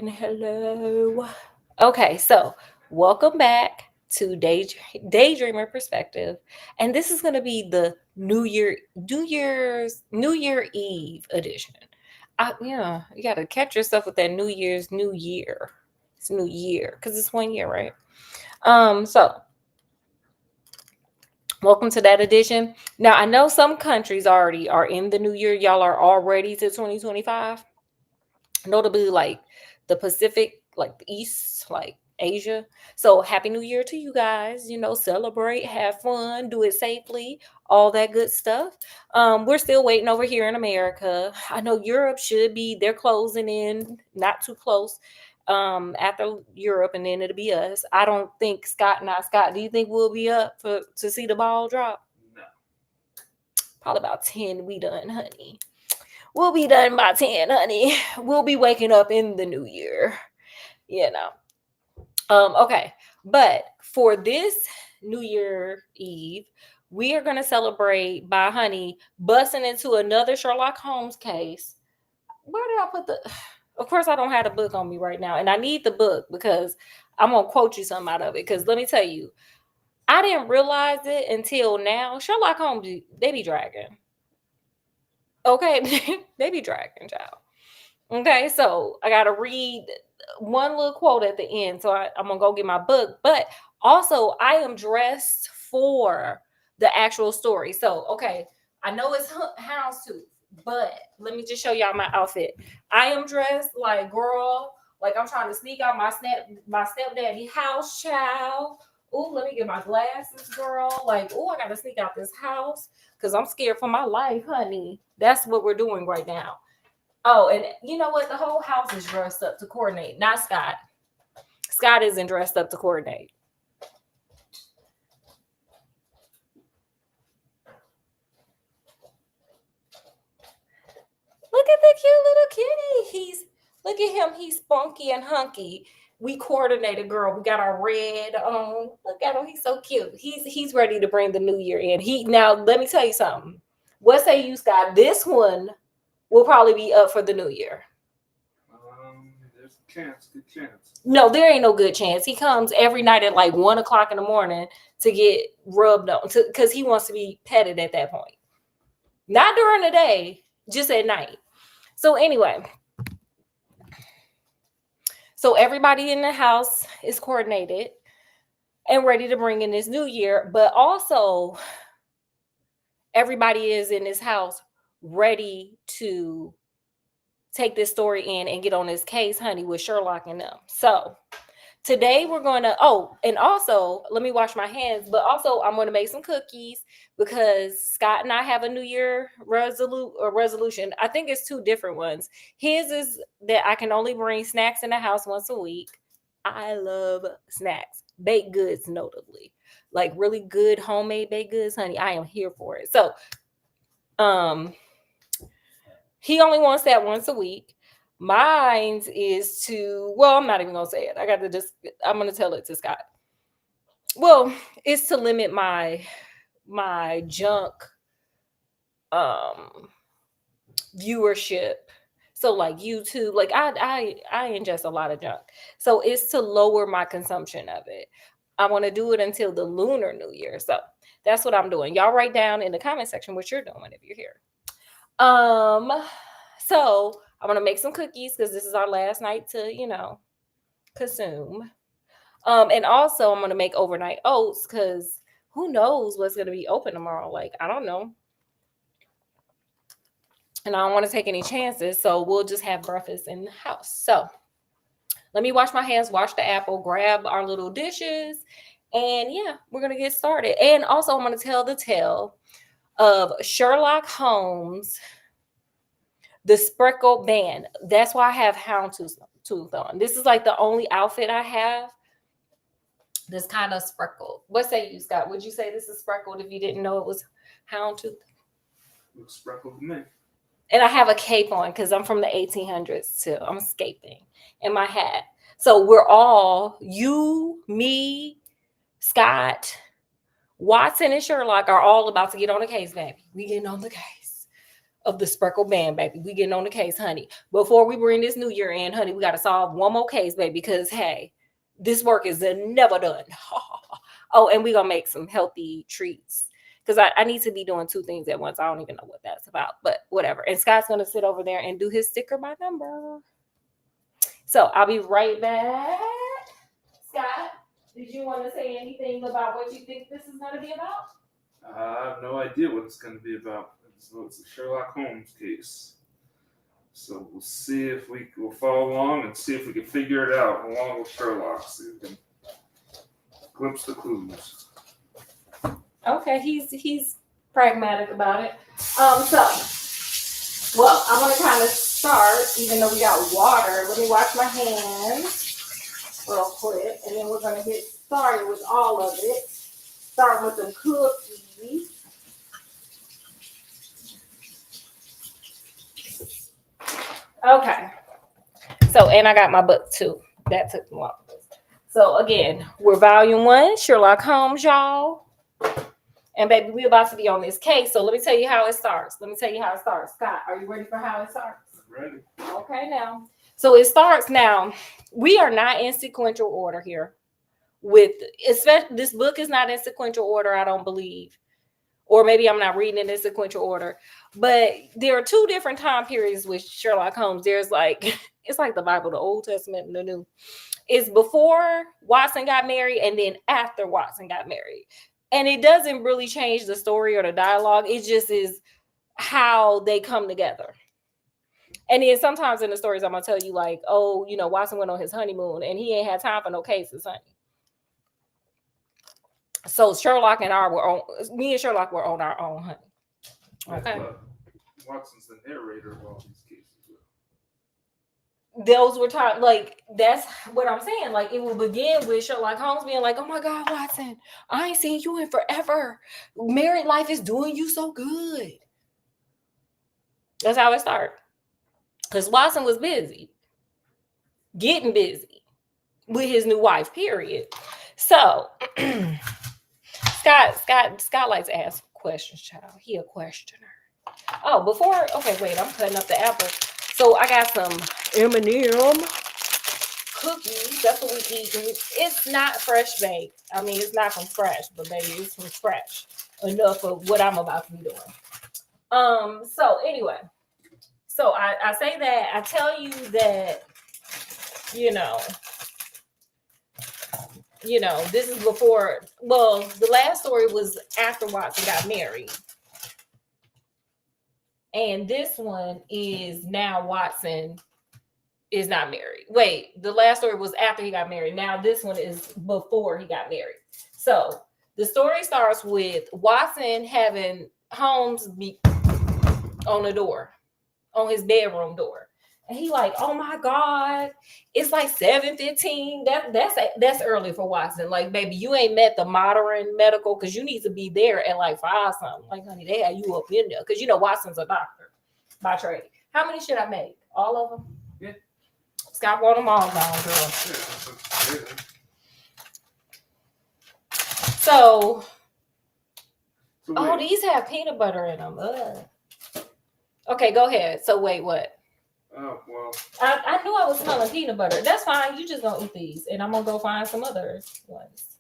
and hello. Okay, so welcome back to Daydreamer Perspective, and this is going to be the New Year Eve edition. You got to catch yourself with that New Year's New Year. It's New Year because it's 1 year, right? So welcome to that edition. Now I know some countries already are in the new year. Y'all are already to 2025, notably like the Pacific, like the East, like Asia. So happy new year to you guys. Celebrate, have fun, do it safely, all that good stuff. We're still waiting over here in America. I know Europe should be, they're closing in, not too close. After Europe, and then it'll be us. I don't think Scott, do you think we'll be up to see the ball drop? No. Probably about 10 we done, honey. We'll be done by 10, honey. We'll be waking up in the new year, you know. Okay. But for this New Year Eve, we are going to celebrate by, honey, busting into another Sherlock Holmes case. Where did I put the... Of course, I don't have the book on me right now, and I need the book because I'm going to quote you something out of it. Because let me tell you, I didn't realize it until now. Sherlock Holmes, they be dragging. Okay? They be dragging, child. Okay, so I gotta read one little quote at the end. So I'm gonna go get my book, but also I am dressed for the actual story. So okay, I know it's houndstooth, but let me just show y'all my outfit. I am dressed like girl, like I'm trying to sneak out my stepdaddy house, child. Oh, let me get my glasses, girl. Like, oh, I gotta sneak out this house because I'm scared for my life, honey. That's what we're doing right now. Oh, and you know what? The whole house is dressed up to coordinate. Not Scott. Scott isn't dressed up to coordinate. Look at the cute little kitty. Look at him. He's spunky and hunky. We coordinated, girl. We got our red on. Look at him. He's so cute. He's ready to bring the new year in. Now let me tell you something. What say you, Scott? This one will probably be up for the new year. There's a chance, good chance. No, there ain't no good chance. He comes every night at like 1 o'clock in the morning to get rubbed on, because he wants to be petted at that point. Not during the day, just at night. So anyway, so everybody in the house is coordinated and ready to bring in this new year, but also everybody is in this house ready to take this story in and get on this case, honey, with Sherlock and them. So today we're going to, and also let me wash my hands, but also I'm going to make some cookies because Scott and I have a New Year resolution. I think it's two different ones. His is that I can only bring snacks in the house once a week. I love snacks, baked goods notably, like really good homemade baked goods, honey. I am here for it. So, he only wants that once a week. Mine is to, well, I'm not even going to say it. I'm going to tell it to Scott. Well, it's to limit my junk viewership. So like YouTube, like I ingest a lot of junk. So it's to lower my consumption of it. I want to do it until the Lunar New Year. So that's what I'm doing. Y'all write down in the comment section what you're doing if you're here. So I'm gonna make some cookies because this is our last night to, consume. And also I'm gonna make overnight oats because who knows what's gonna be open tomorrow? Like, I don't know. And I don't want to take any chances, so we'll just have breakfast in the house. So let me wash my hands, wash the apple, grab our little dishes, and yeah, we're gonna get started. And also I'm gonna tell the tale of Sherlock Holmes, the Speckled Band. That's why I have houndstooth on. This is like the only outfit I have that's kind of speckled. What say you, Scott? Would you say this is speckled if you didn't know it was houndstooth? Looks speckled to me. And I have a cape on because I'm from the 1800s too. I'm escaping. And my hat. So we're all, you, me, Scott, Watson, and Sherlock are all about to get on the case, baby. We getting on the case. of the Speckled Band, baby. We getting on the case, honey. Before we bring this new year in, honey, we got to solve one more case, baby, because, hey, this work is never done. Oh, and we're going to make some healthy treats because I need to be doing two things at once. I don't even know what that's about, but whatever. And Scott's going to sit over there and do his sticker by number. So I'll be right back. Scott, did you want to say anything about what you think this is going to be about? I have no idea what it's going to be about. So it's a Sherlock Holmes case. So we'll see if we'll follow along and see if we can figure it out along with Sherlock. See if we can glimpse the clues. Okay, he's pragmatic about it. I'm gonna kind of start, even though we got water. Let me wash my hands real quick, and then we're gonna get started with all of it. Starting with the cookies. Okay. So, and I got my book too. That took long. So again, we're volume 1, Sherlock Holmes, y'all. And baby, we're about to be on this case. So let me tell you how it starts. Scott, are you ready for how it starts? I'm ready. Okay, now. So it starts now. We are not in sequential order here. Especially this book is not in sequential order, I don't believe. Or maybe I'm not reading it in sequential order. But there are two different time periods with Sherlock Holmes. There's it's like the Bible, the Old Testament and the New. It's before Watson got married and then after Watson got married. And it doesn't really change the story or the dialogue. It just is how they come together. And then sometimes in the stories, I'm going to tell you Watson went on his honeymoon and he ain't had time for no cases, honey. So me and Sherlock were on our own, honey. Okay. Watson's the narrator of all these cases. Those were times, that's what I'm saying. It will begin with Sherlock Holmes being like, oh my God, Watson, I ain't seen you in forever. Married life is doing you so good. That's how it started. Because Watson was busy. Getting busy with his new wife, period. So Scott likes to ask questions, child. He a questioner. Oh, wait, I'm cutting up the apple. So I got some M&M cookies. That's what we eating. It's not fresh baked. I mean, it's not from scratch, but baby, it's from scratch enough of what I'm about to be doing. So anyway, I say that, I tell you that, this is before, the last story was after Watson got married. And this one is now Watson is not married. Wait, the last story was after he got married. Now this one is before he got married. So the story starts with Watson having Holmes be on the door, on his bedroom door. And he like, oh my God, it's like 7:15. That's early for Watson. Like, baby, you ain't met the modern medical because you need to be there at like 5 something. Like, honey, they had you up in there because Watson's a doctor by trade. How many should I make? All of them? Yeah. Scott want them all down, girl. So these have peanut butter in them. Ugh. Okay, go ahead. So wait, what? Oh, well. I knew I was smelling peanut butter. That's fine. You just gonna eat these, and I'm gonna go find some other ones.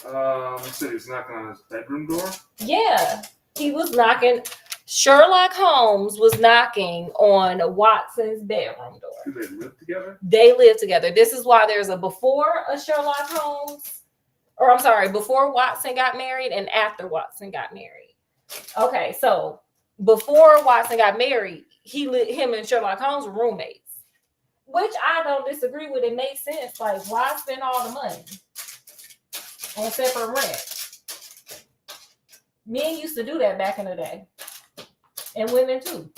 You said he was knocking on his bedroom door? Yeah, he was knocking. Sherlock Holmes was knocking on Watson's bedroom door. Do they live together? They live together. This is why there's a before a Sherlock Holmes, before Watson got married and after Watson got married. Okay, so before Watson got married, him and Sherlock Holmes were roommates, which I don't disagree with. It makes sense. Like, why spend all the money on separate rent? Men used to do that back in the day, and women too.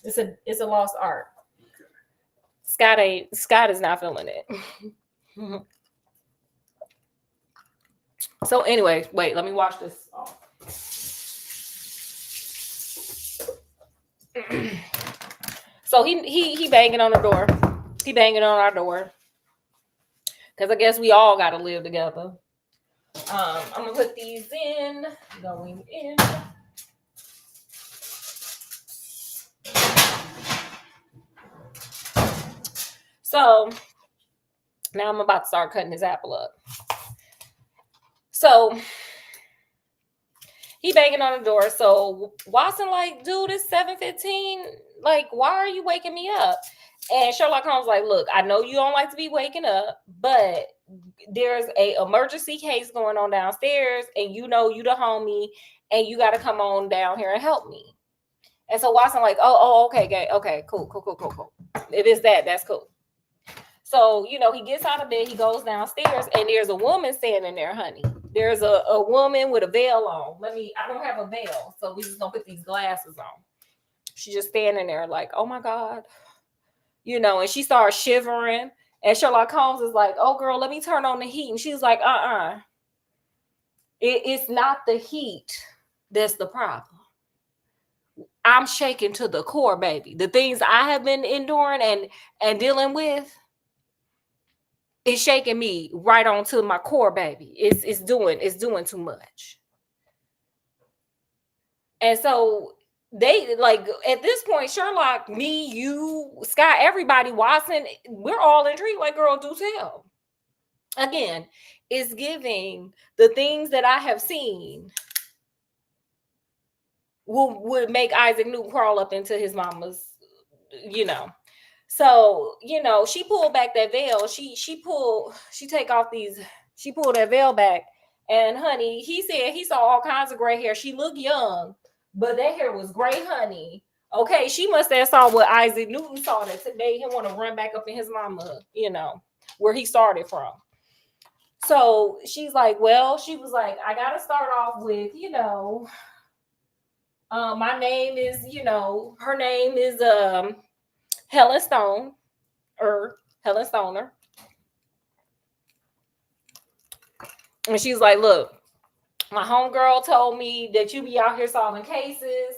It's a lost art. Okay. Scott is not feeling it. So anyway, wait, let me wash this off. So he banging on the door. He banging on our door. Because I guess we all got to live together. I'm going to put these in. Going in. So now I'm about to start cutting his apple up. So he banging on the door. So Watson like, dude, it's 7:15. Like, why are you waking me up? And Sherlock Holmes like, look, I know you don't like to be waking up, but there's a emergency case going on downstairs, and you know you the homie, and you got to come on down here and help me. And so Watson like, okay, cool. If it's that, that's cool. So, you know, he gets out of bed, he goes downstairs, and there's a woman standing there, honey. There's a woman with a veil on. I don't have a veil, so we just gonna put these glasses on. She's just standing there like, oh my God. You know, and she starts shivering. And Sherlock Holmes is like, oh girl, let me turn on the heat. And she's like, it's not the heat that's the problem. I'm shaking to the core, baby. The things I have been enduring and dealing with, it's shaking me right on to my core, baby. It's doing too much. And so they like at this point, Sherlock, me, you, Scott, everybody, Watson, we're all intrigued. Like, girl, do tell. Again, it's giving the things that I have seen would make Isaac Newton crawl up into his mama's, you know. So, you know, she pulled back that veil. She pulled that veil back. And honey, he said he saw all kinds of gray hair. She looked young, but that hair was gray, honey. Okay, she must have saw what Isaac Newton saw that made him want to run back up in his mama, you know, where he started from. So she's like, well, she was like, I got to start off with, you know, my name is, you know, her name is Helen Stone or Helen Stoner. And she's like, look, my homegirl told me that you be out here solving cases,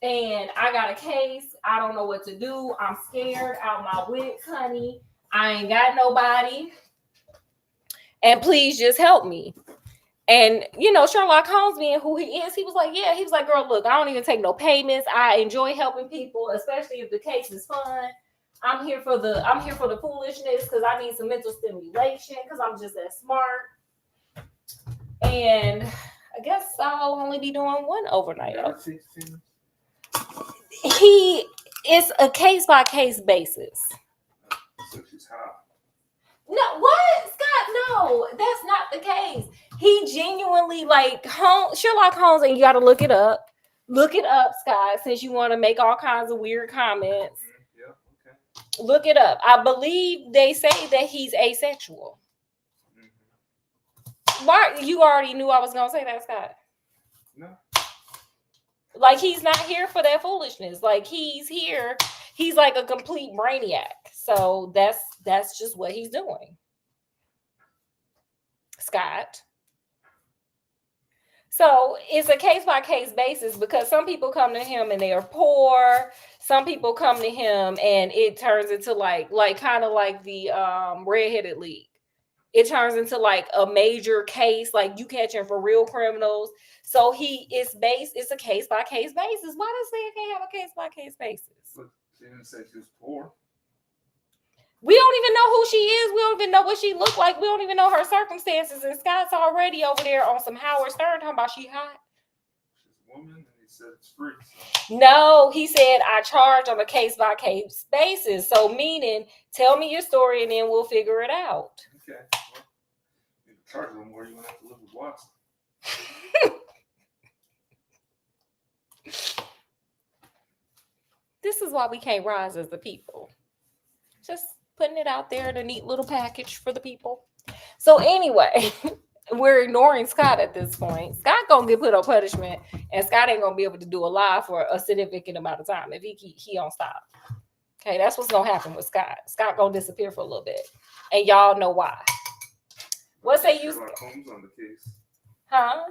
and I got a case. I don't know what to do. I'm scared out my wits, honey. I ain't got nobody. And please just help me. And, you know, Sherlock Holmes being who he is, he was like, yeah, he was like, girl, look, I don't even take no payments. I enjoy helping people, especially if the case is fun. I'm here for the foolishness because I need some mental stimulation because I'm just that smart. And I guess I'll only be doing one overnight. It's a case by case basis. So she's hot. No, what? Scott, no, that's not the case. He genuinely, like, Sherlock Holmes, and you got to look it up. Look it up, Scott, since you want to make all kinds of weird comments. Yeah, okay. Look it up. I believe they say that he's asexual. Mm-hmm. Why? You already knew I was going to say that, Scott. No. Like, he's not here for that foolishness. Like, he's here. He's like a complete brainiac. So that's just what he's doing. Scott. So it's a case by case basis because some people come to him and they are poor. Some people come to him and it turns into like kind of like the redheaded league. It turns into like a major case, like you catching for real criminals. So it's a case by case basis. Why does they can't have a case by case basis? But she didn't say she was poor. We don't even know who she is. We don't even know what she looked like. We don't even know her circumstances. And Scott's already over there on some Howard Stern talking about she hot. She's a woman, and he said it's free. So. No, he said I charge on a case by case basis. So meaning, tell me your story and then we'll figure it out. Okay. Well, you charge a little more, you're gonna have to live with Watson. This is why we can't rise as the people. Just putting it out there in a neat little package for the people. So anyway, we're ignoring Scott at this point. Scott gonna get put on punishment, and Scott ain't gonna be able to do a live for a significant amount of time if he don't stop. Okay, that's what's gonna happen with Scott. Scott gonna disappear for a little bit, and y'all know why. What say you? Sherlock Holmes on the case. Huh?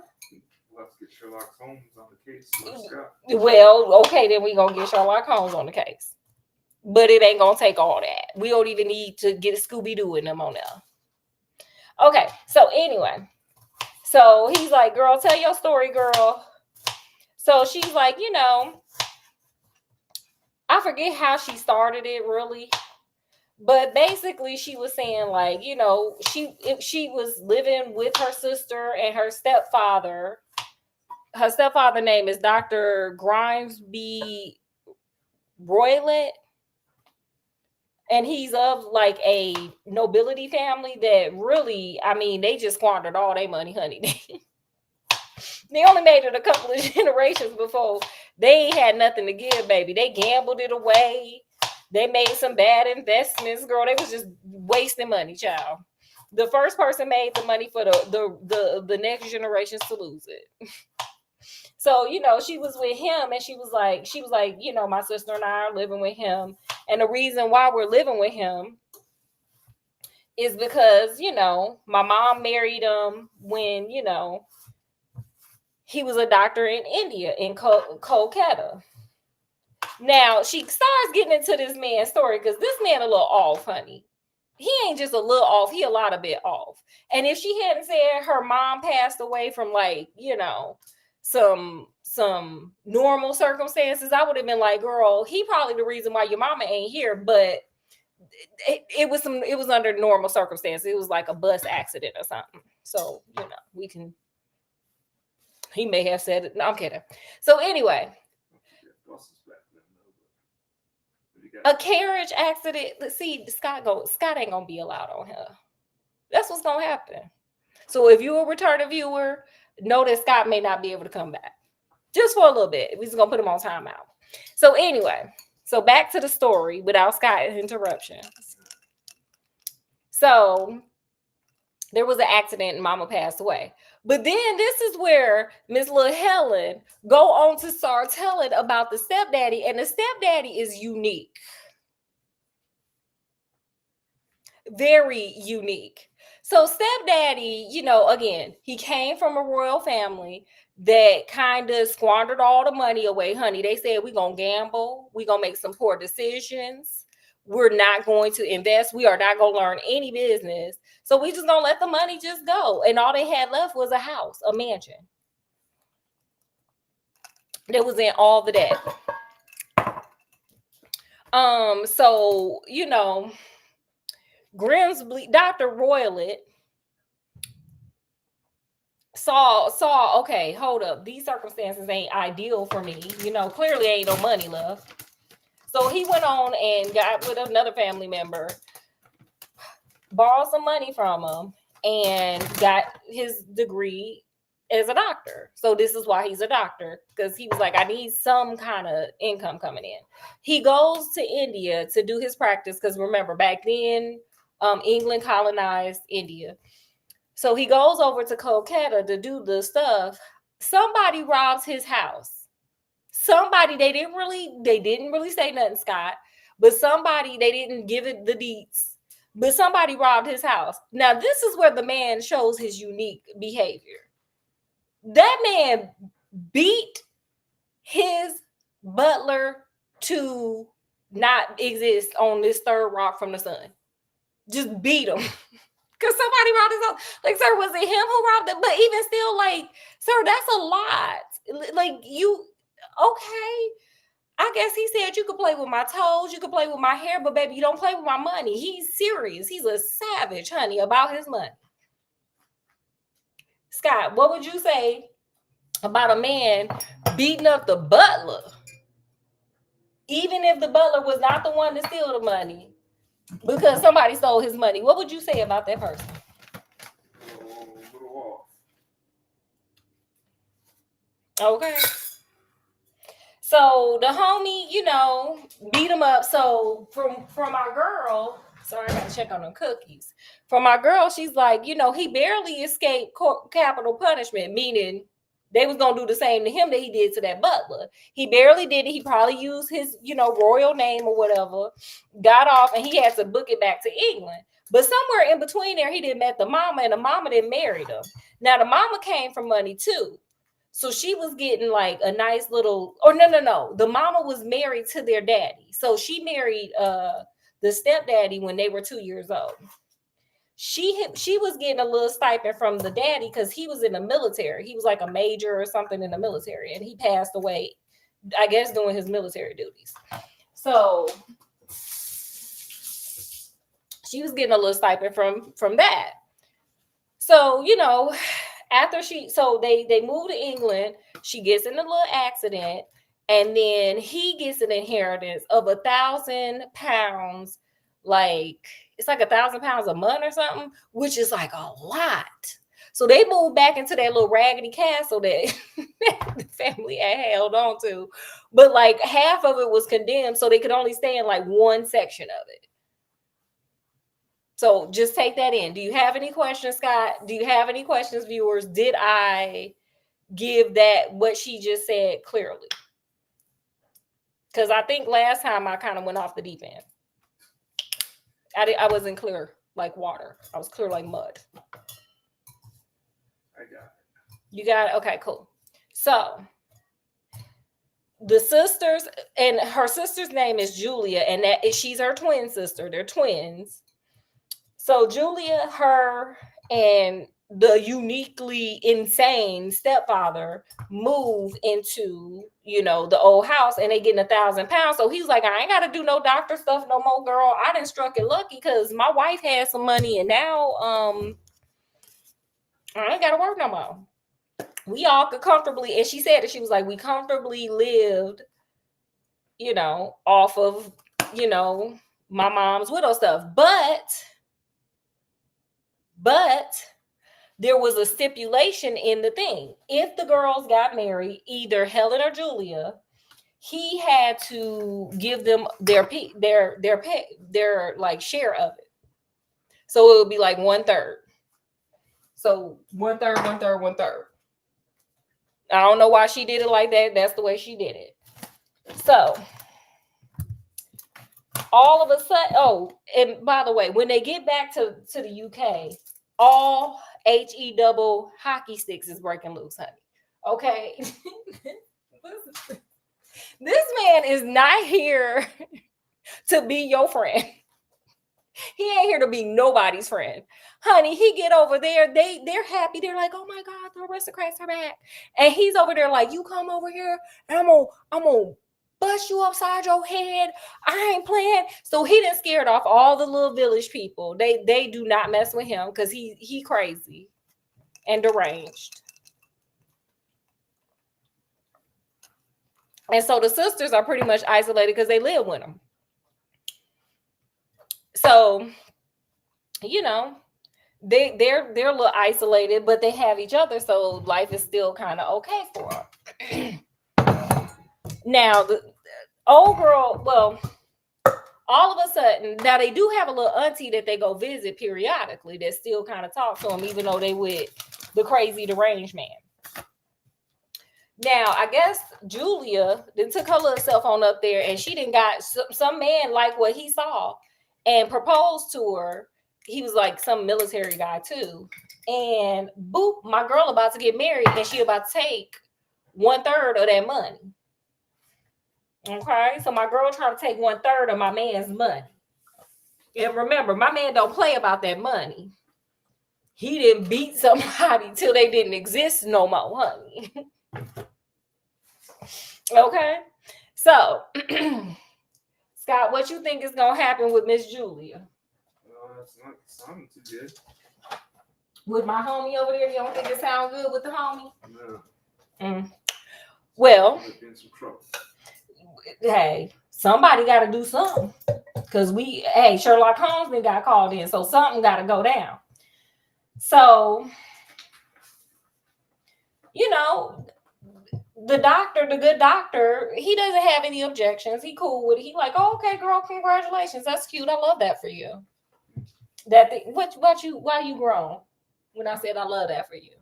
We'll have to get Sherlock Holmes on the case. Well, okay, then we gonna get Sherlock Holmes on the case. But it ain't gonna take all that. We don't even need to get Scooby-Doo in them on there. Okay, so anyway. So he's like, girl, tell your story, girl. So she's like, you know, I forget how she started it really, but basically she was saying like, she was living with her sister and her stepfather. Her stepfather name is Dr. Grimesby Roylett, and he's of like a nobility family that really, I mean, they just squandered all their money, honey. They only made it a couple of generations before they had nothing to give, baby. They gambled it away. They made some bad investments, girl. They was just wasting money, child. The first person made the money for the next generations to lose it. So, she was with him, and she was like, my sister and I are living with him. And the reason why we're living with him is because, my mom married him when, he was a doctor in India, in Kolkata. Now, she starts getting into this man's story because this man a little off, honey. He ain't just a little off, he a lot of bit off. And if she hadn't said her mom passed away from like, some normal circumstances, I would have been like, girl, he probably the reason why your mama ain't here. But it was under normal circumstances. It was like a bus accident or something. So, he may have said it. No, I'm kidding. So anyway, a carriage accident. Let's see, Scott ain't gonna be allowed on here. That's what's gonna happen. So if you're a returning viewer, know that Scott may not be able to come back. Just for a little bit. We're just gonna put him on timeout. So anyway, back to the story without Scott interruptions. So there was an accident and mama passed away. But then this is where Miss Little Helen go on to start telling about the stepdaddy, and the stepdaddy is unique. Very unique. So stepdaddy, again, he came from a royal family that kind of squandered all the money away, honey. They said, we're going to gamble. We're going to make some poor decisions. We're not going to invest. We are not going to learn any business. So we just going to let the money just go. And all they had left was a house, a mansion. That was in all the debt. So, Grimsby, Dr. Roylett saw, okay, hold up. These circumstances ain't ideal for me. Clearly ain't no money left. So he went on and got with another family member, borrowed some money from him, and got his degree as a doctor. So this is why he's a doctor, because he was like, I need some kind of income coming in. He goes to India to do his practice, because remember, back then, England colonized India. So he goes over to Kolkata to do the stuff. Somebody robs his house. Somebody, they didn't really say nothing, Scott, but somebody, they didn't give it the deets, but somebody robbed his house. Now, this is where the man shows his unique behavior. That man beat his butler to not exist on this third rock from the sun. Just beat him. Because somebody robbed his house. Like, sir, was it him who robbed it? But even still, like, sir, that's a lot. Like, okay. I guess he said you could play with my toes, you could play with my hair, but baby, you don't play with my money. He's serious. He's a savage, honey, about his money. Scott, what would you say about a man beating up the butler? Even if the butler was not the one to steal the money, because somebody stole his money, what would you say about that person? Okay. So the homie, beat him up. So from our girl, sorry, I gotta check on them cookies. From our girl, she's like, he barely escaped capital punishment, meaning they was gonna do the same to him that he did to that butler. He barely did it. He probably used his, royal name or whatever, got off, and he had to book it back to England. But somewhere in between there, he didn't met the mama, and the mama didn't marry him. Now the mama came from money too. So she was getting like a nice little, or no. The mama was married to their daddy. So she married the stepdaddy when they were 2 years old. She was getting a little stipend from the daddy because he was in the military. He was like a major or something in the military, and he passed away, I guess, doing his military duties. So she was getting a little stipend from that. So, after they move to England, she gets in a little accident, and then he gets an inheritance of £1,000, like it's like £1,000 a month or something, which is like a lot. So they moved back into that little raggedy castle that the family had held on to, but like half of it was condemned, so they could only stay in like one section of it. So just take that in. Do you have any questions, Scott? Do you have any questions, viewers? Did I give that what she just said clearly? Because I think last time I kind of went off the deep end. I wasn't clear like water. I was clear like mud. I got it. You got it? Okay, cool. So the sisters, and her sister's name is Julia, and she's her twin sister. They're twins. So Julia, her, and the uniquely insane stepfather move into, the old house, and they getting £1,000. So he's like, I ain't got to do no doctor stuff no more, girl. I done struck it lucky because my wife had some money, and now I ain't got to work no more. We all could comfortably, and she said that she was like, we comfortably lived, off of, my mom's widow stuff. But there was a stipulation in the thing. If the girls got married, either Helen or Julia, he had to give them their like share of it. So it would be like 1/3. So 1/3, 1/3, 1/3. I don't know why she did it like that. That's the way she did it. So all of a sudden, and by the way, when they get back to the UK, all HE double hockey sticks is breaking loose, honey. Okay. This man is not here to be your friend. He ain't here to be nobody's friend. Honey, he get over there. They're happy. They're like, oh my God, the aristocrats are back. And he's over there like, you come over here and I'm gonna bust you upside your head. I ain't playing. So he done scared off all the little village people. They do not mess with him because he crazy and deranged. And so the sisters are pretty much isolated because they live with him. So, they're a little isolated, but they have each other, so life is still kind of okay for them. Now, the old girl, well, all of a sudden, now they do have a little auntie that they go visit periodically that still kind of talk to them, even though they with the crazy deranged man. Now, I guess Julia then took her little cell phone up there, and she didn't got some man like what he saw and proposed to her. He was like some military guy too. And boop, my girl about to get married, and she about to take 1/3 of that money. Okay, so my girl trying to take 1/3 of my man's money. And remember, my man don't play about that money. He didn't beat somebody till they didn't exist no more, honey. Okay, so Scott, what you think is gonna happen with Miss Julia? It's not sounding too good. With my homie over there, you don't think it sounds good with the homie? No. Well, in some trouble. Hey, somebody got to do something, because Sherlock Holmes then got called in, so something got to go down. So, the doctor, the good doctor, he doesn't have any objections. He cool with it. He like, oh, okay, girl, congratulations. That's cute. I love that for you. Why you grown? When I said I love that for you.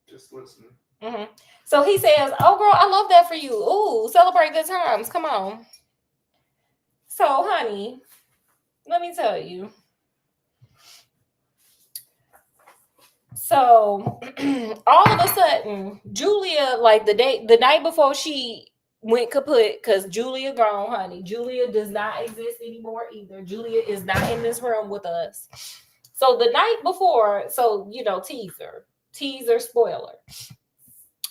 Just listening. Mm-hmm. So he says, oh, girl, I love that for you. Ooh, celebrate good times. Come on. So, honey, let me tell you. So all of a sudden, Julia, like the night before she went kaput, because Julia grown, honey. Julia does not exist anymore either. Julia is not in this room with us. So the night before, teaser, spoiler.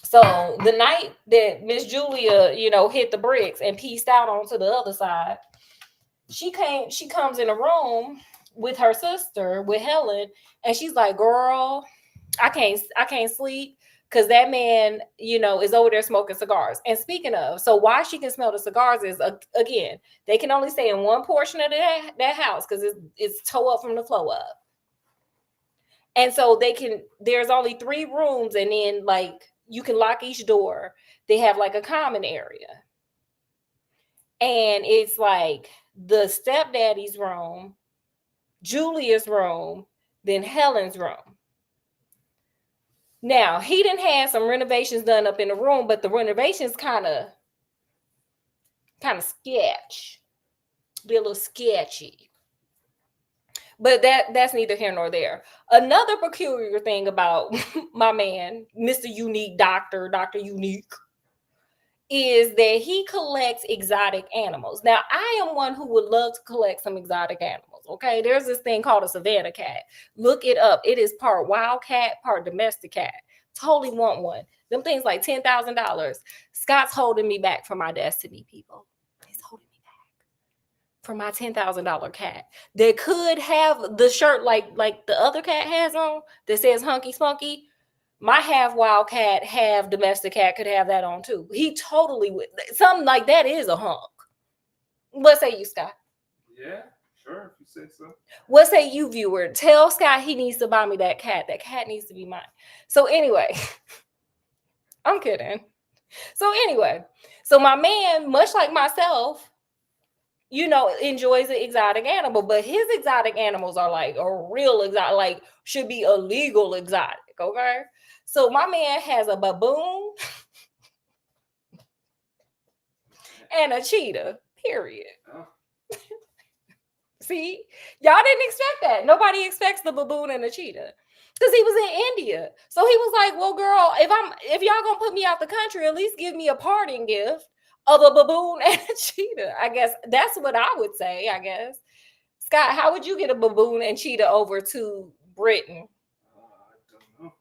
So the night that Miss Julia, hit the bricks and pieced out onto the other side, she comes in a room with her sister, with Helen, and she's like, girl, I can't sleep because that man, is over there smoking cigars. And speaking of, so why she can smell the cigars is, again, they can only stay in one portion of that house because it's toe up from the flow up. And so there's only 3 rooms, and then like you can lock each door. They have like a common area. And it's like the stepdaddy's room, Julia's room, then Helen's room. Now, he didn't have some renovations done up in the room, but the renovations kind of sketch. Be a little sketchy. But that's neither here nor there. Another peculiar thing about my man, Mr. Unique Dr. Unique, is that he collects exotic animals. Now, I am one who would love to collect some exotic animals. Okay, there's this thing called a Savannah cat. Look it up. It is part wild cat, part domestic cat. Totally want one. Them things like $10,000. Scott's holding me back from my destiny, people. He's holding me back for my $10,000 cat that could have the shirt like the other cat has on that says Hunky Spunky. My half wild cat, half domestic cat could have that on too. He totally would. Something like that is a hunk. What say you, Scott? Yeah, sure, if you say so. What say you, viewer? Tell Scott he needs to buy me that cat. That cat needs to be mine. So anyway, I'm kidding. So anyway, so my man, much like myself, enjoys an exotic animal, but his exotic animals are like a real exotic, like should be a legal exotic, okay? So my man has a baboon and a cheetah, period. Oh. See, y'all didn't expect that. Nobody expects the baboon and the cheetah because he was in India. So he was like, well, girl, if y'all gonna put me out the country, at least give me a parting gift of a baboon and a cheetah. I guess that's what I would say, I guess. Scott, how would you get a baboon and cheetah over to Britain? I don't know.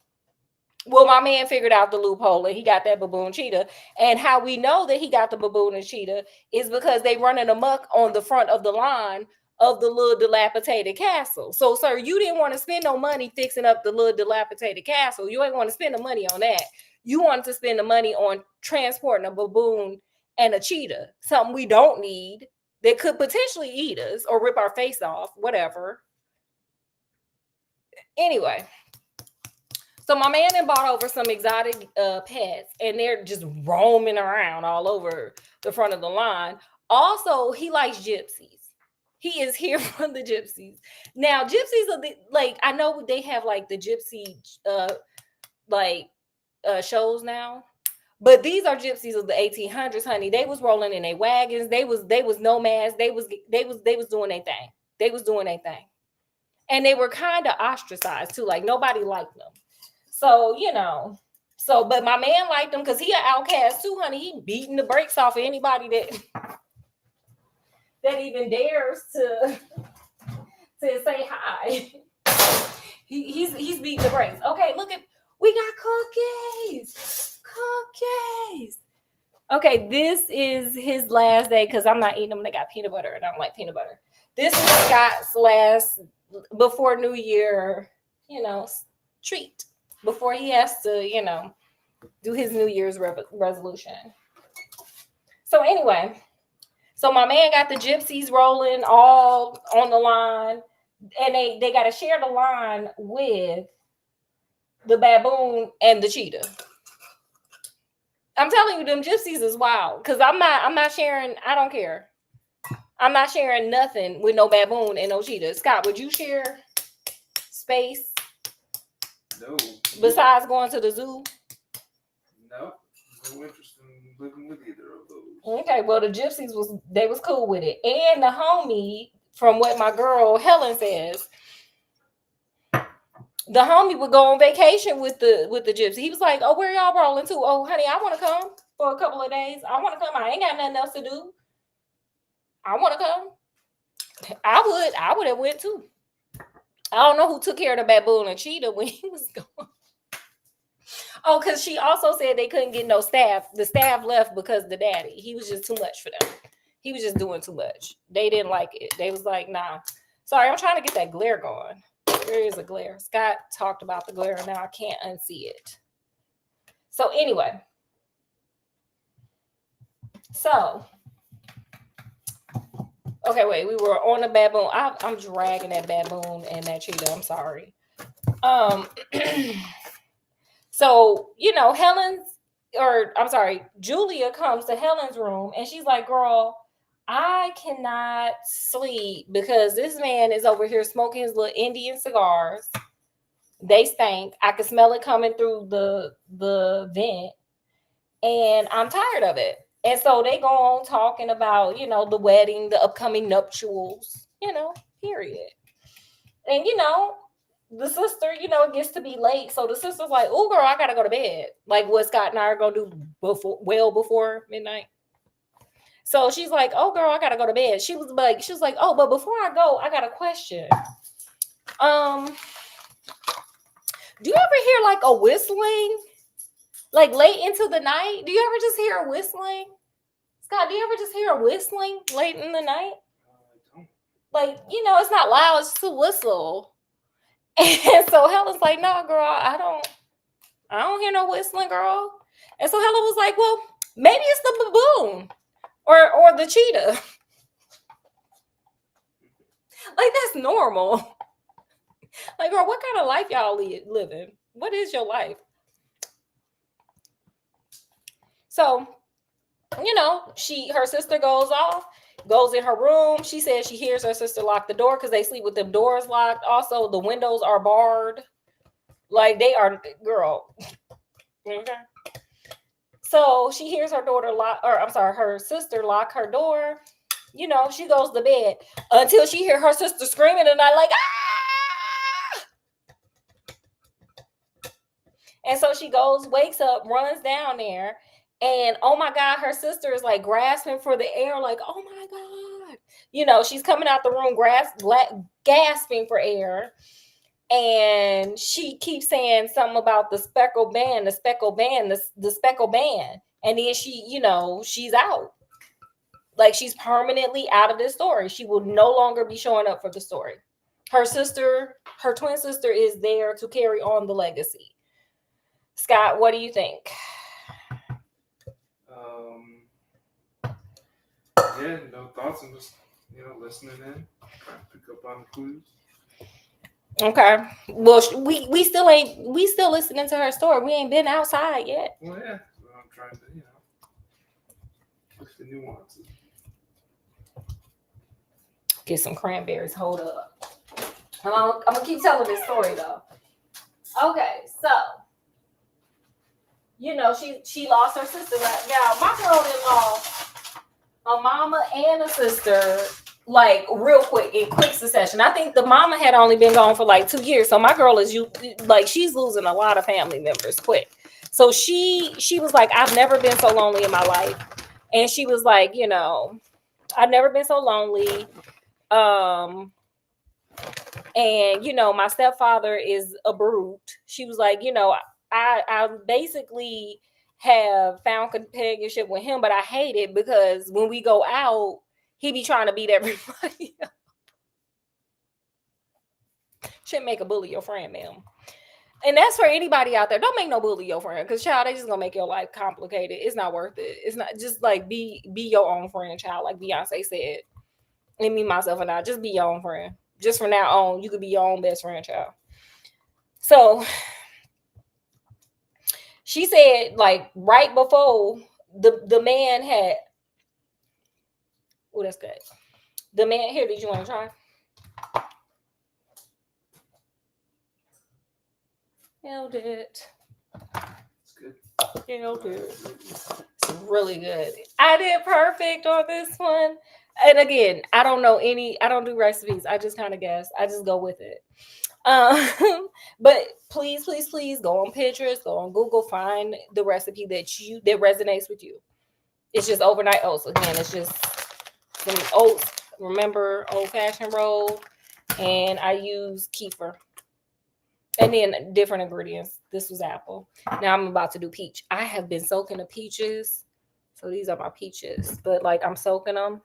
Well, my man figured out the loophole and he got that baboon cheetah. And how we know that he got the baboon and cheetah is because they running amok on the front of the line of the little dilapidated castle. So, sir, you didn't want to spend no money fixing up the little dilapidated castle. You ain't want to spend the money on that. You wanted to spend the money on transporting a baboon and a cheetah, something we don't need, that could potentially eat us or rip our face off, whatever. Anyway, so my man then bought over some exotic pets, and they're just roaming around all over the front of the line. Also, he likes gypsies. He is here for the gypsies. Now, gypsies are I know they have like the gypsy shows now, but these are gypsies of the 1800s, honey. They was rolling in their wagons. They was nomads. They was doing their thing. They was doing their thing, and they were kind of ostracized too. Like nobody liked them. So but my man liked them because he an outcast too, honey. He beating the brakes off of anybody that even dares to say hi. He's beating the brakes. Okay, look at, we got cookies. Okay, this is his last day because I'm not eating them. They got peanut butter and I don't like peanut butter. This is Scott's last before New Year, treat before he has to, do his New Year's resolution. So anyway, so my man got the gypsies rolling all on the line, and they got to share the line with the baboon and the cheetah. I'm telling you, them gypsies is wild. Cause I'm not sharing. I don't care. I'm not sharing nothing with no baboon and no cheetah. Scott, would you share space? No. Besides going to the zoo? No. No interest in living with either of those. Okay, well the gypsies was cool with it. And the homie, from what my girl Helen says, the homie would go on vacation with the gypsy. He was like, oh, where y'all rolling to? Oh, honey, I want to come for a couple of days. I want to come. I ain't got nothing else to do. I want to come. I would have went too. I don't know who took care of the baboon and cheetah when he was going. Oh, because she also said they couldn't get no staff. The staff left because the daddy, he was just too much for them. He was just doing too much. They didn't like it. They was like, nah. Sorry, I'm trying to get that glare going. There is a glare. Scott talked about the glare, and now I can't unsee it. So anyway. So. Okay, wait. We were on a baboon. I'm dragging that baboon and that cheetah. I'm sorry. So, Julia comes to Helen's room and she's like, girl, I cannot sleep because this man is over here smoking his little Indian cigars. They stink. I can smell it coming through the vent. And I'm tired of it. And so they go on talking about, the wedding, the upcoming nuptials, period. And, the sister, it gets to be late. So the sister's like, oh, girl, I got to go to bed. Like what Scott and I are going to do before midnight. So she's like, oh, girl, I got to go to bed. She was like, oh, but before I go, I got a question. Do you ever hear like a whistling? Like late into the night? Do you ever just hear a whistling? Scott, do you ever just hear a whistling late in the night? I don't. Like, it's not loud. It's just a whistle. And so Helen's like, no, girl, I don't hear no whistling, girl. And so Helen was like, well, maybe it's the baboon or the cheetah. Like, that's normal. Like, girl, what kind of life y'all living? What is your life? So, her sister goes in her room. She says she hears her sister lock the door because they sleep with them doors locked. Also, the windows are barred. Like they are, girl. Okay. So she hears her her sister lock her door. She goes to bed until she hears her sister screaming at night like, ah! And so she wakes up, runs down there. And oh my God, her sister is like grasping for the air, like, oh my God. She's coming out the room, gasping for air. And she keeps saying something about the speckled band, the speckled band, the speckled band. And then she's out. Like she's permanently out of this story. She will no longer be showing up for the story. Her twin sister is there to carry on the legacy. Scott, what do you think? Yeah, no thoughts. I'm just, listening in, trying to pick up on the clues. Okay. Well, we still listening to her story. We ain't been outside yet. Well, yeah. So I'm trying to, push the nuances. Get some cranberries. Hold up. I'm gonna keep telling this story though. Okay, so she lost her sister. Now my girl-in-law, a mama and a sister, like real quick in quick succession. I think the mama had only been gone for like 2 years, so my girl she's losing a lot of family members quick. So she was like, I've never been so lonely in my life, and she was like, I've never been so lonely. And my stepfather is a brute. She was like, I basically have found companionship with him, but I hate it because when we go out, he be trying to beat everybody up. Shouldn't make a bully your friend, ma'am. And that's for anybody out there. Don't make no bully your friend, because child, they just gonna make your life complicated. It's not worth it. It's not. Just like be your own friend, child, like Beyonce said. And me, myself, and I, just be your own friend. Just from now on, you could be your own best friend, child. So she said, like, right before the man had, oh, that's good. The man here, did you want to try? Held it. It's good. Held it. It's really good. I did perfect on this one. And again, I don't do recipes. I just kind of guess. I just go with it. But please go on Pinterest, go on Google, find the recipe that resonates with you. It's just overnight oats. Again, it's just some oats. Remember, old-fashioned roll, and I use kefir. And then different ingredients. This was apple. Now I'm about to do peach. I have been soaking the peaches. So these are my peaches. But like I'm soaking them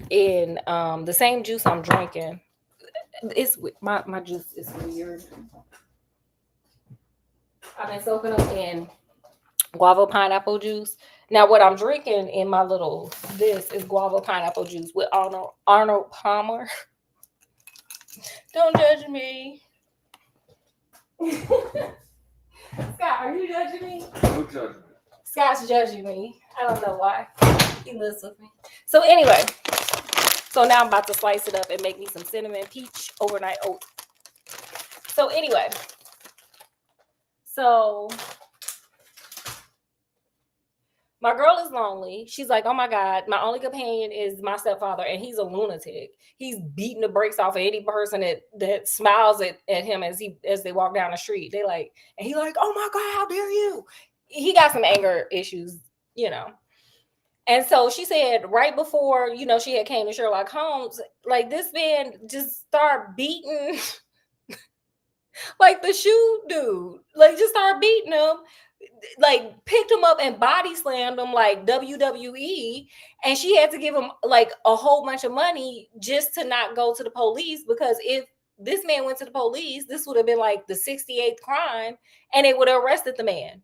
in the same juice I'm drinking. It's my juice is weird. I've been soaking them in guava pineapple juice. Now what I'm drinking in my little this is guava pineapple juice with Arnold Palmer. Don't judge me. Scott, are you judging me? No judgment. Scott's judging me. I don't know why. He lives with me. So anyway, so now I'm about to slice it up and make me some cinnamon peach overnight oats. So anyway, so my girl is lonely. She's like, oh my God, my only companion is my stepfather, and he's a lunatic. He's beating the brakes off of any person that smiles at him as they walk down the street. They like, and he like, oh my God, how dare you? He got some anger issues, you know. And so she said right before, you know, she had came to Sherlock Holmes, like this man just start beating like the shoe dude, like just start beating him, like picked him up and body slammed him like WWE. And she had to give him like a whole bunch of money just to not go to the police, because if this man went to the police, this would have been like the 68th crime and they would have arrested the man.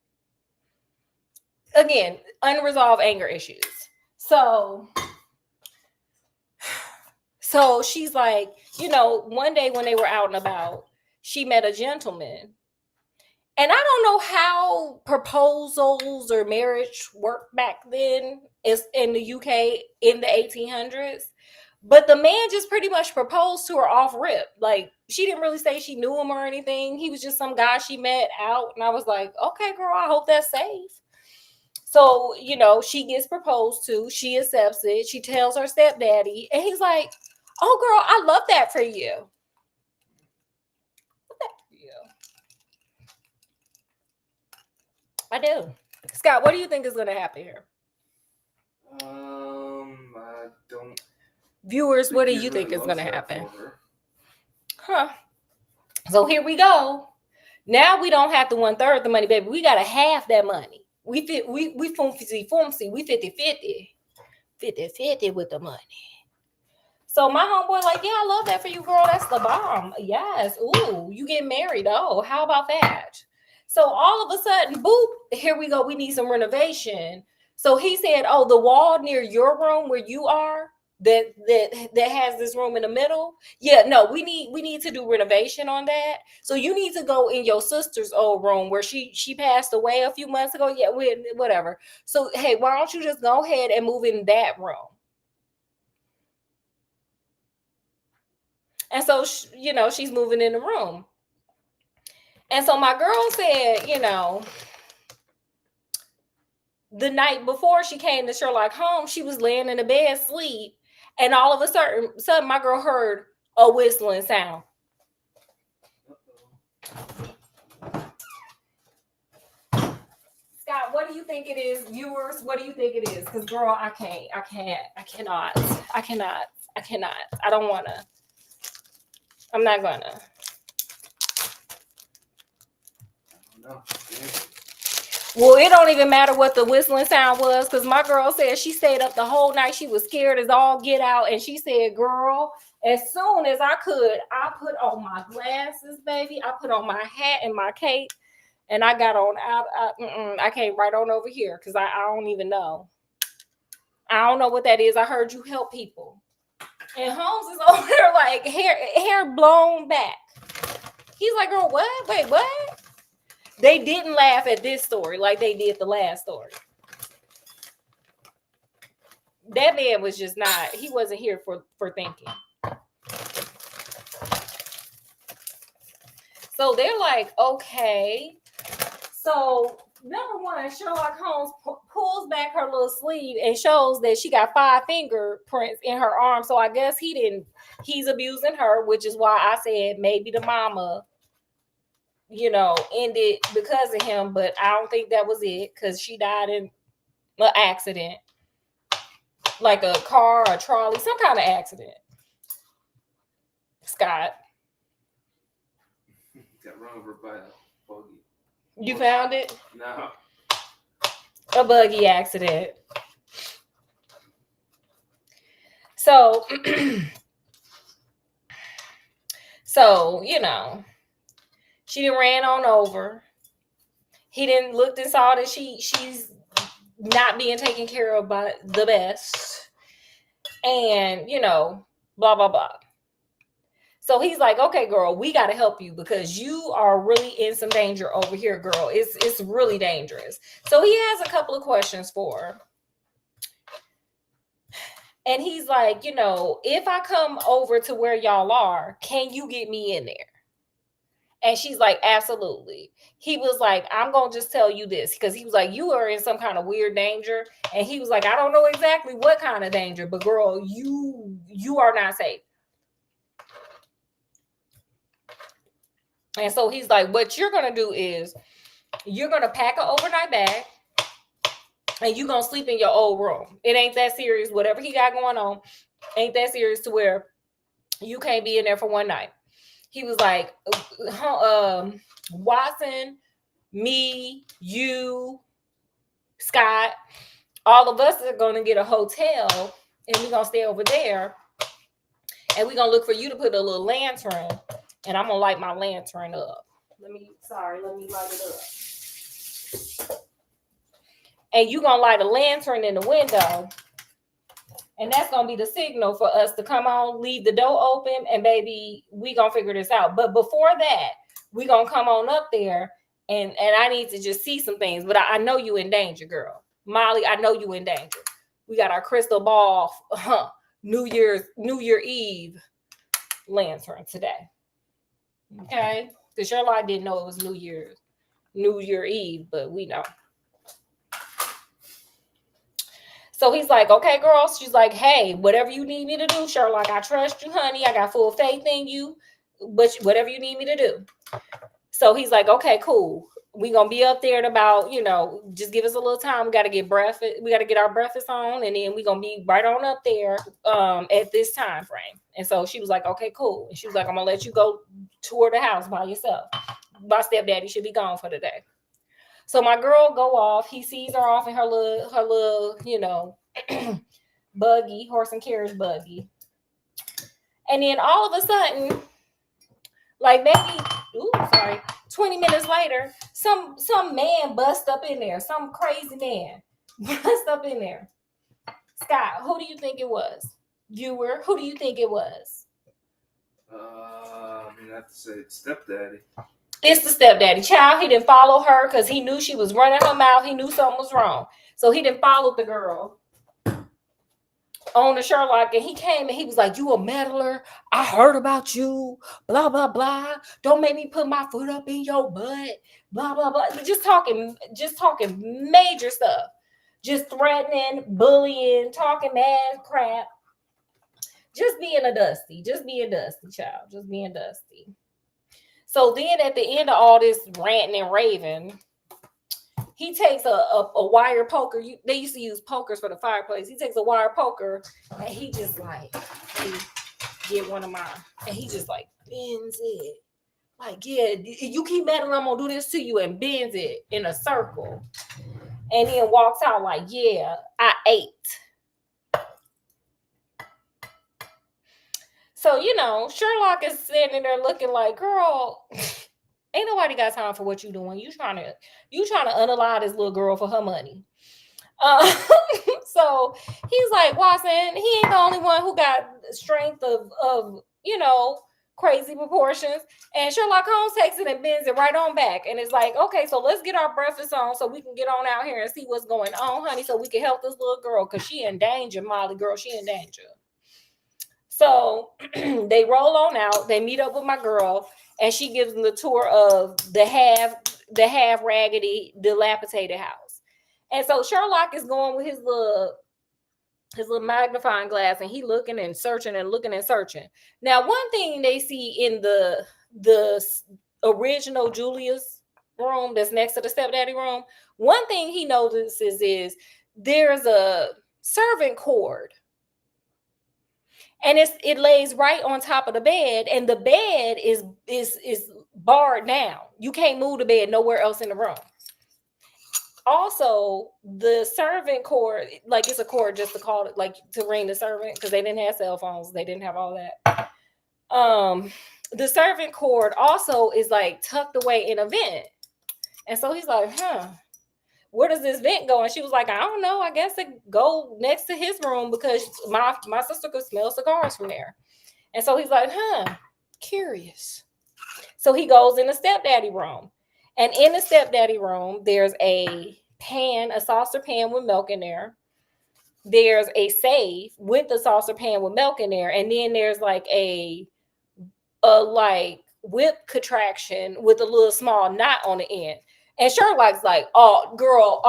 Again, unresolved anger issues. So she's like, you know, one day when they were out and about, she met a gentleman. And I don't know how proposals or marriage worked back then in the UK in the 1800s. But the man just pretty much proposed to her off rip. Like, she didn't really say she knew him or anything. He was just some guy she met out. And I was like, okay, girl, I hope that's safe. So, you know, she gets proposed to. She accepts it. She tells her stepdaddy. And he's like, oh, girl, I love that for you. I do. Scott, what do you think is going to happen here? I don't. Viewers, what do you think is going to happen? Huh. So here we go. Now we don't have the 1/3 the money, baby. We got to half that money. We 50-50. We 50-50. 50-50 with the money. So my homeboy like, yeah, I love that for you, girl. That's the bomb. Yes. Ooh, you get married. Oh, how about that? So all of a sudden, boop, here we go. We need some renovation. So he said, oh, the wall near your room where you are, that has this room in the middle. Yeah, no, we need to do renovation on that. So you need to go in your sister's old room where she passed away a few months ago. Yeah, whatever. So hey, why don't you just go ahead and move in that room? And so you know, she's moving in the room. And so my girl said, you know, the night before she came to Sherlock Holmes, she was laying in the bed asleep. And all of a sudden, my girl heard a whistling sound. Scott, what do you think it is? Viewers, what do you think it is? Because, girl, I cannot. I don't want to. I'm not going to. No. Well, it don't even matter what the whistling sound was, because my girl said she stayed up the whole night. She was scared as all get out. And she said, girl, as soon as I could, I put on my glasses, baby. I put on my hat and my cape. And I got on out. I came right on over here because I don't even know. I don't know what that is. I heard you help people. And Holmes is over there like hair blown back. He's like, girl, what? Wait, what? They didn't laugh at this story like they did the last story. That man was just not, he wasn't here for thinking. So they're like, okay. So number one, Sherlock Holmes pulls back her little sleeve and shows that she got 5 fingerprints in her arm. So I guess he's abusing her, which is why I said maybe the mama, you know, ended because of him, but I don't think that was it, because she died in an accident, like a car, a trolley, some kind of accident. Scott. got run over by a buggy. You found it? No. A buggy accident. So, so she done ran on over. He didn't looked and saw that she's not being taken care of by the best, and blah blah blah. So he's like, okay, girl, we got to help you because you are really in some danger over here, girl. It's really dangerous. So he has a couple of questions for her. And he's like, if I come over to where y'all are, can you get me in there? And she's like, absolutely. He was like, I'm going to just tell you this, because he was like, you are in some kind of weird danger. And he was like, I don't know exactly what kind of danger, but girl, you are not safe. And so he's like, what you're going to do is you're going to pack an overnight bag and you're going to sleep in your old room. It ain't that serious. Whatever he got going on ain't that serious to where you can't be in there for one night. He was like, Watson, me, you, Scott, all of us are going to get a hotel and we're going to stay over there and we're going to look for you to put a little lantern, and I'm going to light my lantern up. Let me light it up. And you're going to light a lantern in the window, and that's going to be the signal for us to come on, leave the door open, and baby, we going to figure this out. But before that, we going to come on up there, and I need to just see some things. But I know you in danger, girl. Molly, I know you in danger. We got our crystal ball New Year Eve lantern today. Okay? Because Sherlock didn't know it was New Year Eve, but we know. So he's like, okay, girl. She's like, hey, whatever you need me to do, Sherlock, I trust you, honey. I got full faith in you. But whatever you need me to do. So he's like, okay, cool. We're going to be up there in about, just give us a little time. We got to get breakfast. We got to get our breakfast on. And then we're going to be right on up there at this time frame. And so she was like, okay, cool. And she was like, I'm going to let you go tour the house by yourself. My stepdaddy should be gone for the day. So my girl go off. He sees her off in her little, buggy, horse and carriage buggy. And then all of a sudden, like maybe, 20 minutes later, some man bust up in there. Some crazy man bust up in there. Scott, who do you think it was? Viewer, who do you think it was? I have to say it's stepdaddy. It's the stepdaddy. Child, he didn't follow her because he knew she was running her mouth. He knew something was wrong. So he didn't follow the girl on the Sherlock, and he came and he was like, you a meddler. I heard about you. Blah, blah, blah. Don't make me put my foot up in your butt. Blah, blah, blah. Just talking major stuff. Just threatening, bullying, talking mad crap. Just being a dusty. Just being dusty, child. Just being dusty. So then at the end of all this ranting and raving, he takes a wire poker. They used to use pokers for the fireplace. He takes a wire poker and he just like, hey, get one of mine. And he just like bends it. Like, yeah, you keep meddling, I'm going to do this to you, and bends it in a circle. And then walks out like, yeah, I ate. So, Sherlock is sitting there looking like, girl, ain't nobody got time for what you doing. You trying to unalive this little girl for her money. So he's like, Watson, he ain't the only one who got strength of crazy proportions. And Sherlock Holmes takes it and bends it right on back. And it's like, okay, so let's get our breakfast on so we can get on out here and see what's going on, honey, so we can help this little girl because she in danger, Molly, girl, she in danger. So they roll on out. They meet up with my girl, and she gives them the tour of the half raggedy, dilapidated house. And so Sherlock is going with his little magnifying glass, and he looking and searching and looking and searching. Now, one thing they see in the original Julia's room that's next to the stepdaddy room, one thing he notices is there's a servant cord. And it lays right on top of the bed, and the bed is barred down. You can't move the bed nowhere else in the room. Also, the servant cord, like it's a cord just to call it, like to ring the servant, because they didn't have cell phones, they didn't have all that. The servant cord also is like tucked away in a vent. And so he's like, where does this vent go? And she was like, I don't know. I guess it go next to his room because my sister could smell cigars from there. And so he's like, curious. So he goes in the stepdaddy room. And in the stepdaddy room, there's a saucer pan with milk in there. There's a safe with the saucer pan with milk in there. And then there's like a like whip contraction with a little small knot on the end. And Sherlock's like, oh, girl,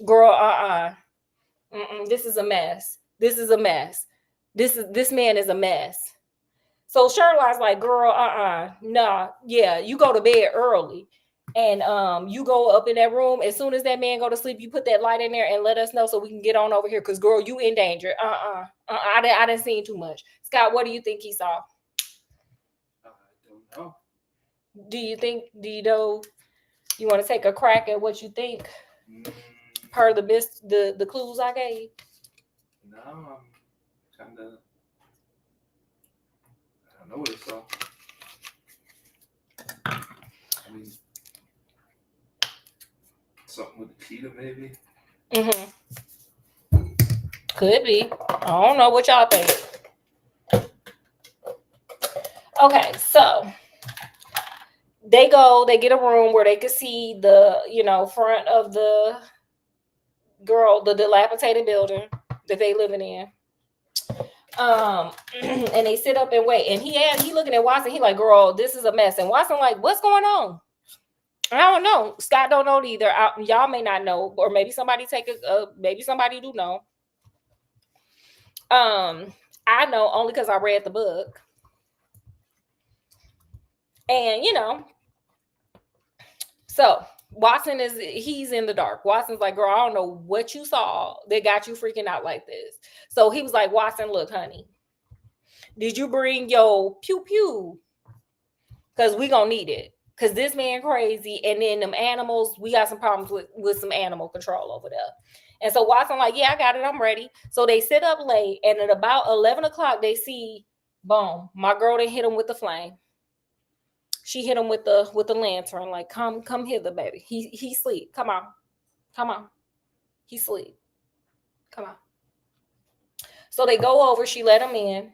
girl, this is a mess. This is a mess. This man is a mess. So Sherlock's like, girl, nah, yeah, you go to bed early. And you go up in that room. As soon as that man go to sleep, you put that light in there and let us know so we can get on over here. Because, girl, you in danger. I didn't see too much. Scott, what do you think he saw? I don't know. Do you know, you want to take a crack at what you think? Per the clues I gave? No, I'm kind of, I don't know what it saw. I mean, something with the cheetah, maybe. Could be. I don't know what y'all think. Okay, so they get a room where they could see the, front of the dilapidated building that they living in. And they sit up and wait. And he looking at Watson. He like, girl, this is a mess. And Watson like, what's going on? I don't know. Scott don't know either. Y'all may not know, or maybe somebody maybe somebody do know. I know only because I read the book. And so Watson he's in the dark. Watson's like, girl, I don't know what you saw that got you freaking out like this. So he was like, Watson, look, honey, did you bring your pew pew? Because we gonna need it. Because this man crazy. And then them animals, we got some problems with some animal control over there. And so Watson like, yeah, I got it. I'm ready. So they sit up late. And at about 11 o'clock, they see, boom, my girl, they hit him with the flame. She hit him with the lantern. Like, come hither, baby. He sleep. Come on. He sleep. Come on. So they go over. She let him in.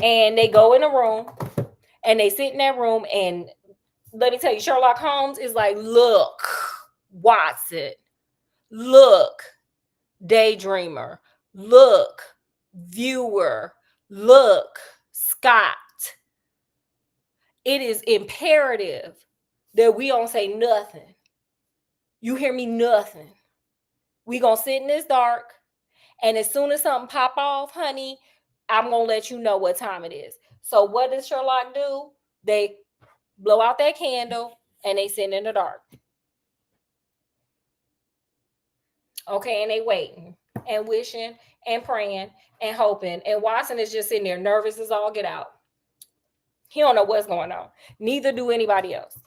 And they go in the room. And they sit in that room. And let me tell you, Sherlock Holmes is like, look, Watson. Look, daydreamer. Look, viewer. Look, Scott. It is imperative that we don't say nothing. You hear me? Nothing. We gonna sit in this dark. And as soon as something pop off, honey, I'm gonna let you know what time it is. So what does Sherlock do? They blow out that candle and they sit in the dark. Okay, and they waiting and wishing and praying and hoping. And Watson is just sitting there nervous as all get out. He don't know what's going on. Neither do anybody else.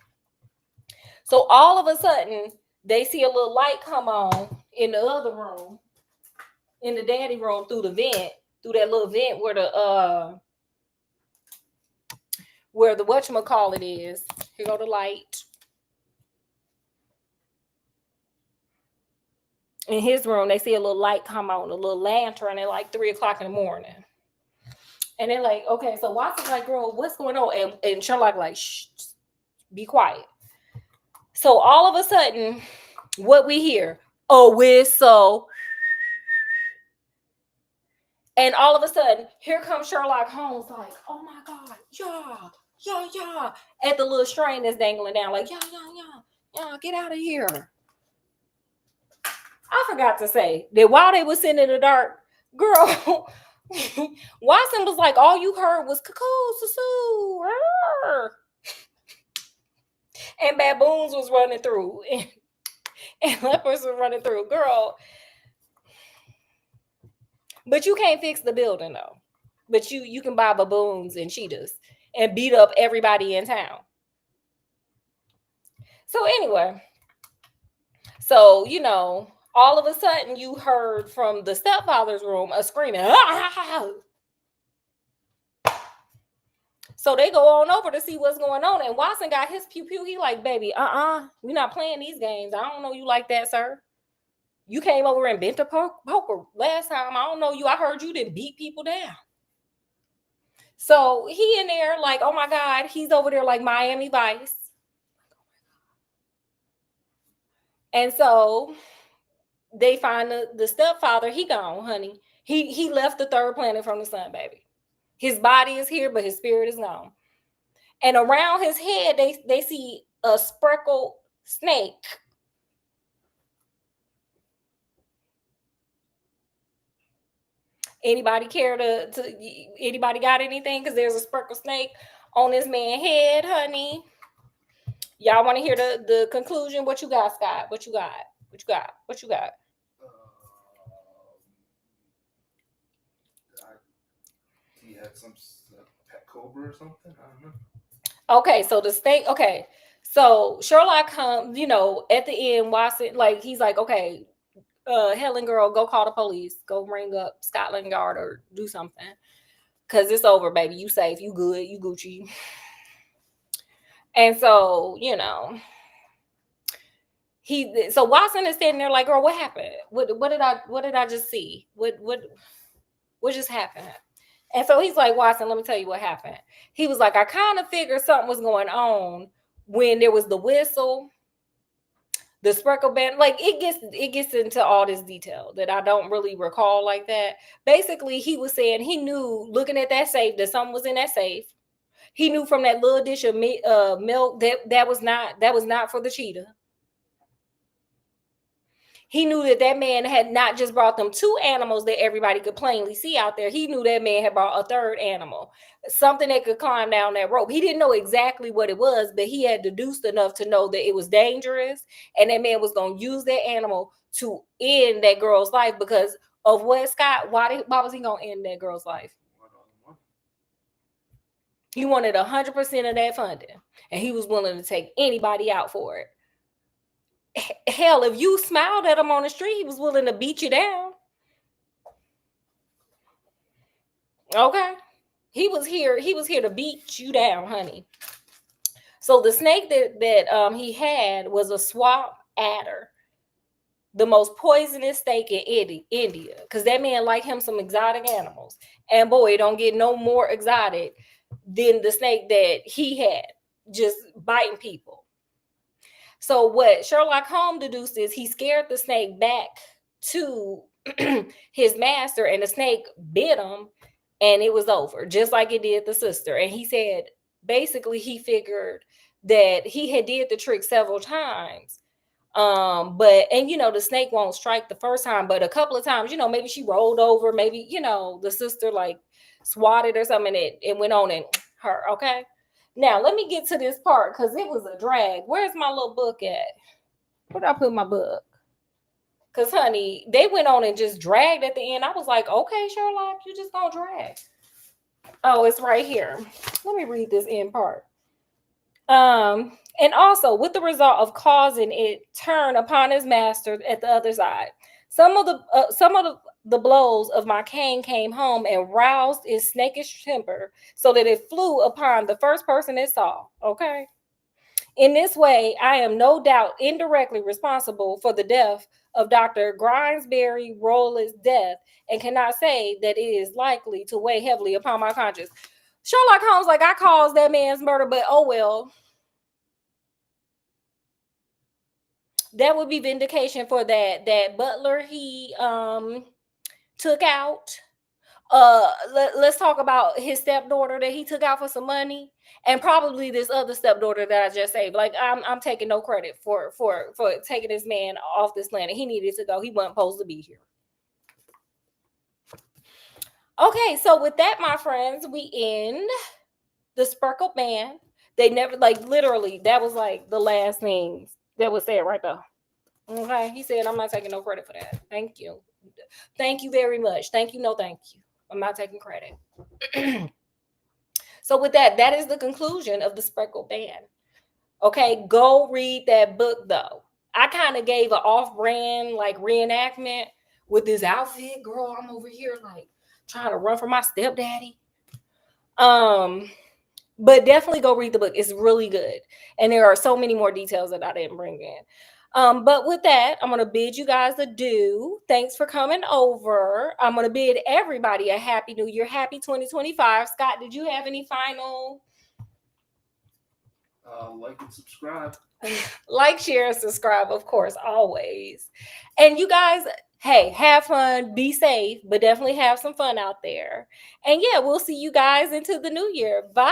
So all of a sudden, they see a little light come on in the other room, in the daddy room, through the vent, through that little vent where the whatchamacallit is. Here go the light. In his room, they see a little light come on, a little lantern at like 3 o'clock in the morning. And they're like, okay, so Watson's like, girl, what's going on? And Sherlock like, shh, be quiet. So all of a sudden, what we hear, a whistle. And all of a sudden, here comes Sherlock Holmes like, oh my God, yeah, at the little string that's dangling down, like, yeah, get out of here. I forgot to say that while they were sitting in the dark, girl, Watson was like, all you heard was cuckoo, and baboons was running through, and leopards were running through, girl. But you can't fix the building though. but you can buy baboons and cheetahs and beat up everybody in town. So anyway, so all of a sudden you heard from the stepfather's room a screaming. So they go on over to see what's going on, and Watson got his pew pew. He like, baby, we're not playing these games. I don't know you like that, sir. You came over and bent a poker last time. I don't know you. I heard you didn't beat people down. So he in there like, oh my God, he's over there like Miami Vice. And so they find the stepfather. He gone, honey. He left the third planet from the sun, baby. His body is here, but his spirit is gone. And around his head, they see a speckled snake. Anybody care to anybody got anything? Because there's a speckled snake on this man's head, honey. Y'all want to hear the conclusion? What you got, Scott? What you got? What you got? What you got? He had some pet cobra or something. I don't know. Okay, so the snake. Okay, so Sherlock Holmes, at the end, Watson, like he's like, okay, Helen girl, go call the police, go ring up Scotland Yard or do something, cause it's over, baby. You safe, you good, you Gucci. And so so Watson is standing there like, girl, what happened? What did I just see? What just happened? And so he's like, Watson, let me tell you what happened. He was like, I kind of figured something was going on when there was the whistle, the Speckled Band. Like it gets into all this detail that I don't really recall like that. Basically, he was saying he knew looking at that safe that something was in that safe. He knew from that little dish of milk that was not for the cheetah. He knew that man had not just brought them two animals that everybody could plainly see out there. He knew that man had brought a third animal, something that could climb down that rope. He didn't know exactly what it was, but he had deduced enough to know that it was dangerous, and that man was going to use that animal to end that girl's life because of what, Scott? Why was he going to end that girl's life? He wanted 100% of that funding, and he was willing to take anybody out for it. Hell, if you smiled at him on the street, he was willing to beat you down. Okay. He was here to beat you down, honey. So the snake that he had was a swamp adder, the most poisonous snake in India, because that man liked him some exotic animals. And boy, it don't get no more exotic than the snake that he had, just biting people. So what Sherlock Holmes deduced is he scared the snake back to his master, and the snake bit him, and it was over, just like it did the sister. And he said, basically, he figured that he had did the trick several times. But the snake won't strike the first time, but a couple of times, maybe she rolled over, maybe, the sister like swatted or something, and it went on and her. Okay. Now, let me get to this part because it was a drag. Where's my little book at? Where did I put my book? Because, honey, they went on and just dragged at the end. I was like, okay, Sherlock, you just gonna drag. Oh, it's right here. Let me read this end part. And also, with the result of causing it turn upon his master at the other side. Some of the blows of my cane came home and roused its snakish temper so that it flew upon the first person it saw. Okay. In this way, I am no doubt indirectly responsible for the death of Dr. Grimesbury Rowland's death and cannot say that it is likely to weigh heavily upon my conscience. Sherlock Holmes, like, I caused that man's murder, but oh well. That would be vindication for that butler he took out. Let's talk about his stepdaughter that he took out for some money, and probably this other stepdaughter that I just saved. Like, I'm taking no credit for taking this man off this planet. He needed to go. He wasn't supposed to be here. Okay, so with that, my friends, we end the Speckled Band. They never, like, literally, that was like the last thing that was said right there. Okay, he said, I'm not taking no credit for that. Thank you. Thank you very much. Thank you. No, thank you. I'm not taking credit. So with that, that is the conclusion of the Speckled Band. Okay, go read that book though. I kind of gave an off-brand like reenactment with this outfit, girl. I'm over here like trying to run from my stepdaddy. But definitely go read the book. It's really good, and there are so many more details that I didn't bring in. But with that, I'm gonna bid you guys adieu. Thanks for coming over. I'm gonna bid everybody a happy new year, happy 2025. Scott, did you have any final? Like and subscribe. Like, share, and subscribe, of course, always. And you guys, hey, have fun, be safe, but definitely have some fun out there. And yeah, we'll see you guys into the new year. Bye.